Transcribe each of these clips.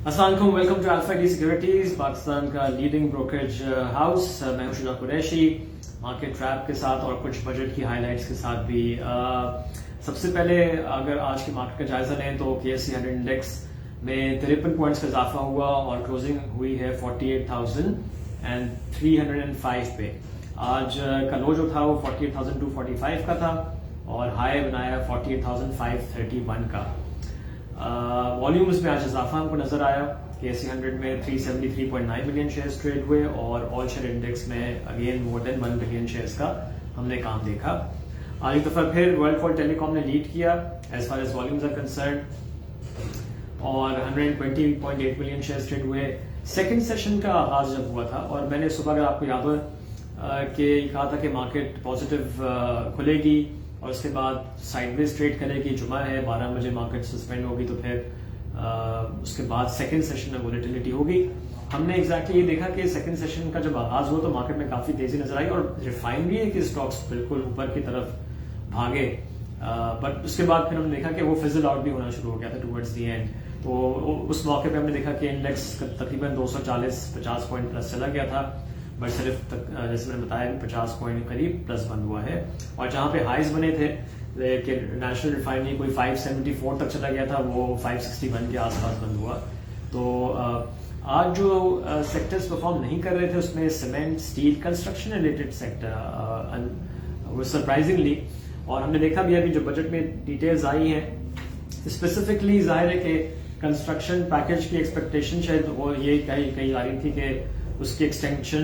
अस्सलाम वालेकुम, welcome to alpha D securities, Pakistan का लीडिंग ब्रोकरेज हाउस। मैं हूं शुजा कुरैशी, मार्केट ट्रैप के साथ और कुछ बजट की हाइलाइट्स के साथ भी। सबसे पहले अगर आज की मार्केट का जायजा लें तो KSE 100 इंडेक्स में 53 पॉइंट्स का इजाफा हुआ और क्लोजिंग हुई है 48,305 पे। आज का लो जो था वो 48,245 का था और हाई बनाया 48,531 का। वॉल्यूम्स में आज इजाफा हमको नजर आया। KSE 100 में 373.9 मिलियन शेयर्स ट्रेड हुए और ऑल शेयर इंडेक्स में again more than 1 billion shares का हमने काम देखा। आज एक दफा फिर वर्ल्डफॉल टेलीकॉम ने लीड किया as far as volumes are concerned और 120.8 मिलियन शेयर्स ट्रेड हुए। सेकंड सेशन का आगाज जब हुआ था और मैंने सुबह, अगर आपको याद हो, कि कहा था कि मार्केट पॉजिटिव खुलेगी और उसके बाद साइडवेज ट्रेड करेगी। जुमा है, 12 बजे मार्केट सस्पेंड होगी तो फिर उसके बाद सेकंड सेशन में वोलेटिलिटी होगी। हमने एग्जैक्टली ये देखा कि सेकंड सेशन का जब आगाज हुआ तो मार्केट में काफी तेजी नजर आई और रिफाइनरी है कि स्टॉक्स बिल्कुल ऊपर की तरफ भागे। बट उसके बाद फिर हमने देखा कि वो फिजल आउट भी होना शुरू हो गया था टुवर्ड्स दी एंड। तो उस मौके पे हमने देखा कि इंडेक्स तकरीबन 240-50 पॉइंट प्लस चला गया था, बट सिर्फ जैसे मैंने बताया 50 पॉइंट करीब प्लस बंद हुआ है। और जहां पे हाइज बने थे कि नेशनल रिफाइनरी कोई 574 तक चला गया था, वो 561 के आसपास बंद हुआ। तो आज जो सेक्टर्स परफॉर्म नहीं कर रहे थे उसमें cement, steel, construction related sector वो सरप्राइजिंगली। और हमने देखा भी अभी जो बजट में डिटेल्स आई हैं, स्पेसिफिकली जाहिर है कि कंस्ट्रक्शन पैकेज की एक्सपेक्टेशन शायद वो ये कही जा रही थी कि उसकी एक्सटेंशन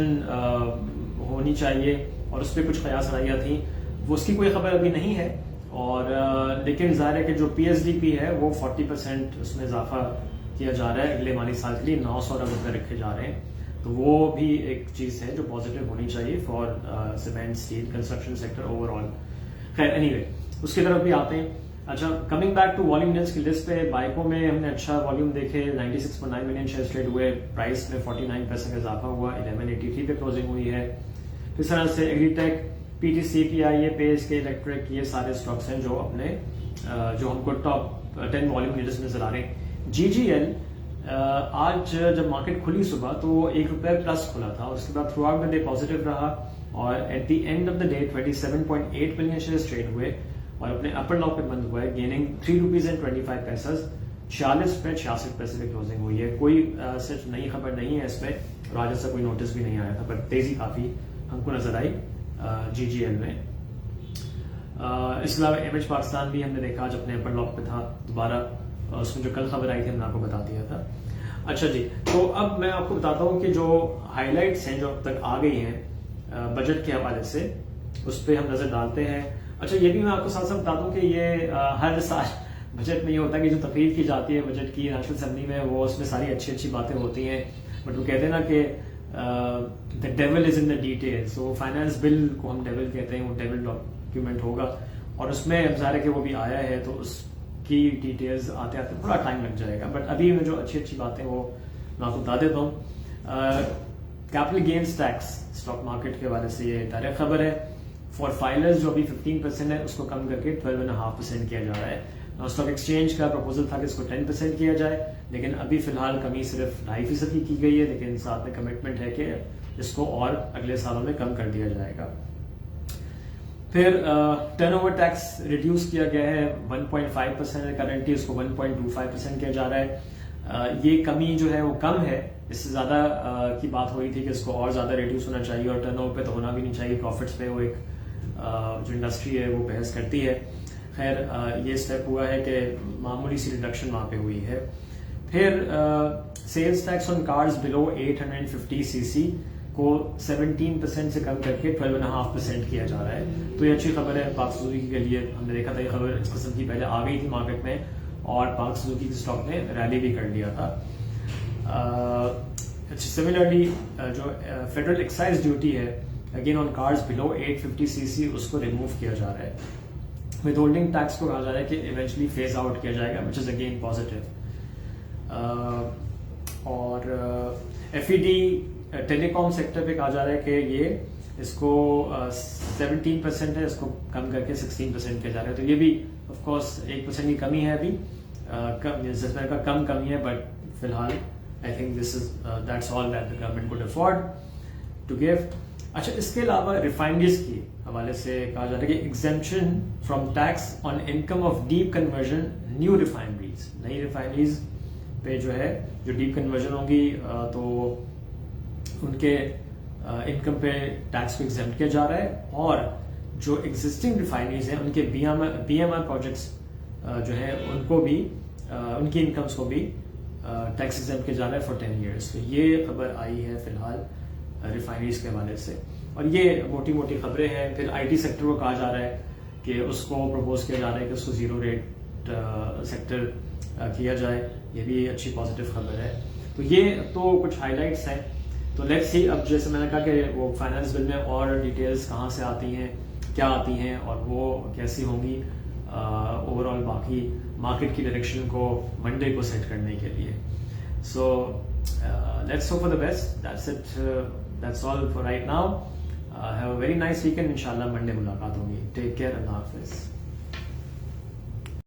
होनी चाहिए और उस पर कुछ कयास रहिया थी। वो उसकी कोई खबर अभी नहीं है और लेकिन जाहिर है कि जो PSDP है वो 40% उसमें इजाफा किया जा रहा है अगले माली साल के लिए, 900 अरब रुपये रखे जा रहे हैं। तो वो भी एक चीज है जो पॉजिटिव होनी चाहिए for cement, steel, construction sector overall. खैर एनीवे, उसकी तरफ भी आते हैं। अच्छा, कमिंग बैक टू वॉल्यूम डेंस की लिस्ट पे, बाइको में हमने अच्छा वॉल्यूम देखे। 96.9 मिलियन शेयर्स ट्रेड हुए, प्राइस में 49% का इजाफा हुआ, 1183 पे क्लोजिंग हुई है। इस तरह से एग्रीटेक, PTC, PIA, पेज के, इलेक्ट्रिक, ये सारे स्टॉक्स हैं जो अपने जो हमको टॉप 10 वॉल्यूम लीडर्स में नजर आ रहे हैं। GGL आज जब मार्केट खुली सुबह तो ₹1 प्लस खुला था और उसके बाद through out the day positive रहा और at the end of the day 27.8 million shares trade हुए और अपने अपर लॉ पे बंद हुआ है, गेनिंग ₹3.25, 46 रुपए 66 पैसे पे क्लोजिंग हुई है। कोई सिर्फ नई खबर नहीं है इसमें और आज ऐसा कोई नोटिस भी नहीं आया था, पर तेजी काफी हमको नजर आई GGL में। इसके अलावा MH पाकिस्तान भी हमने देखा आज अपने अपर लॉक पे था दोबारा, उसमें जो कल खबर आई थी हमने आपको बता दिया था। अच्छा जी, तो अब मैं आपको बताता हूँ कि जो हाईलाइट्स हैं जो अब तक आ गई हैं बजट के हवाले से, उस पर हम नजर डालते हैं। अच्छा, ये भी मैं आपको साथ साथ बता दूं कि ये हर साल बजट में ये होता है कि जो तकरीर की जाती है बजट की नेशनल असेंबली में, वो उसमें सारी अच्छी अच्छी बातें होती हैं, बट वो कहते हैं ना कि the devil is in the details. तो फाइनेंस बिल को हम डेविल कहते हैं, वो डेविल डॉक्यूमेंट होगा और उसमें ज़ाहिर है कि वो भी आया है तो उसकी डिटेल्स आते आते थोड़ा टाइम लग जाएगा, बट अभी में जो अच्छी अच्छी बातें वो मैं आपको बता देता हूँ। Capital gains tax stock market के हवाले से ये डायरेक्ट खबर है। फॉर फाइलर्स जो अभी 15% है उसको कम करके 12.5% किया जा रहा है। स्टॉक एक्सचेंज का प्रपोजल था कि इसको 10% किया जाए, लेकिन अभी फिलहाल कमी सिर्फ 2.5% की गई है, लेकिन साथ में कमिटमेंट है कि इसको और अगले सालों में कम कर दिया जाएगा। फिर टर्नओवर टैक्स रिड्यूस किया गया है, 1.5% है करंटली, उसको 1.25% किया जा रहा है। ये कमी जो है वो कम है, इससे ज्यादा की बात हो रही थी कि इसको और ज्यादा रिड्यूस होना चाहिए और टर्नओवर पे तो होना भी नहीं चाहिए, प्रॉफिट्स पे वो एक जो इंडस्ट्री है वो बहस करती है। खैर ये स्टेप हुआ है कि मामूली सी रिडक्शन वहां पे हुई है। फिर sales tax on cars below 850cc को 17% से कम करके 12.5% किया जा रहा है। तो ये अच्छी खबर है पाक सुजुकी के लिए। हमने देखा था ये खबर इस किस्म की पहले आ गई थी मार्केट में और पाक सुजुकी के स्टॉक ने रैली भी कर लिया था। सिमिलरली जो फेडरल एक्साइज ड्यूटी है again on cars below 850cc, उसको रिमूव किया जा रहा है। विद होल्डिंग टैक्स को कहा जा रहा है कि इवेंचुअली फेज आउट किया जाएगा, विच इज अगेन पॉजिटिव। और FED टेलीकॉम सेक्टर पे कहा जा रहा है कि ये इसको 17% है, इसको कम करके 16% किया जा रहा है। तो ये भी ऑफ कोर्स 1% की कमी है अभी, कम का कम कमी है, बट फिलहाल I think this is that's all that the government could afford to give. अच्छा, इसके अलावा रिफाइनरीज की हवाले से कहा जा रहा है कि exemption from tax on income of deep conversion new refineries, नई रिफाइनरीज पे जो है जो डीप कन्वर्जन होंगी तो उनके इनकम पे टैक्स को एग्जेम्प्ट किया जा रहा है, और जो एग्जिस्टिंग रिफाइनरीज हैं उनके BMR प्रोजेक्ट्स जो है उनको भी उनकी इनकम्स को भी टैक्स एग्जेम्प्ट किया जा रहा है फॉर 10 ईयर्स। तो ये खबर आई है फिलहाल रिफाइनरीज के हवाले से, और ये मोटी मोटी खबरें हैं। फिर IT सेक्टर को कहा जा रहा है कि उसको प्रपोज किया जा रहा है कि उसको जीरो रेट सेक्टर किया जाए, ये भी अच्छी पॉजिटिव खबर है। तो ये तो कुछ हाईलाइट्स हैं। तो लेट्स सी, अब जैसे मैंने कहा कि वो फाइनेंस बिल में और डिटेल्स कहाँ से आती हैं, क्या आती हैं और वो कैसी होंगी ओवरऑल बाकी मार्केट की डायरेक्शन को मंडे को सेट करने के लिए। So let's hope for the best. That's it, that's all for right now. Have a very nice weekend. इंशाल्लाह मंडे मुलाकात होगी। टेक केयर, अल्लाह हाफिज।